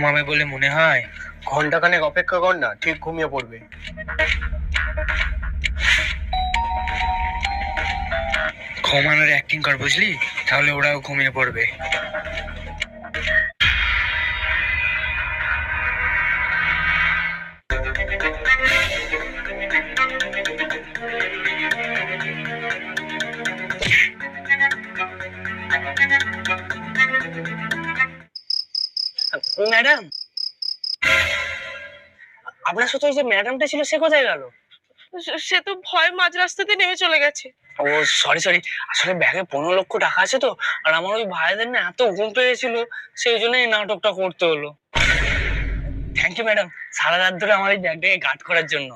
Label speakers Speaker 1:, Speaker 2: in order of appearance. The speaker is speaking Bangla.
Speaker 1: ঘুমাবে বলে মনে হয়?
Speaker 2: ঘন্টাখানেক অপেক্ষা কর না, ঠিক ঘুমিয়ে পড়বে।
Speaker 1: ঘুমানোর অ্যাক্টিং কর, বুঝলি? তাহলে ওরাও ঘুমিয়ে পড়বে।
Speaker 2: ম্যাডাম, আপনার সাথে ওই যে ম্যাডামটা ছিল, সে কোথায় গেল?
Speaker 3: সে তো ভয় মাঝ রাস্তাতে নেমে চলে গেছে।
Speaker 2: ও সরি সরি, আসলে ব্যাগে 15 লক্ষ টাকা আছে তো, আর আমার ওই ভাইদের না এত ঘুম পেয়েছিল, সেই জন্য এই নাটকটা করতে হলো। থ্যাংক ইউ ম্যাডাম, সারা রাত ধরে আমার এই ব্যাগটাকে গার্ড করার জন্য।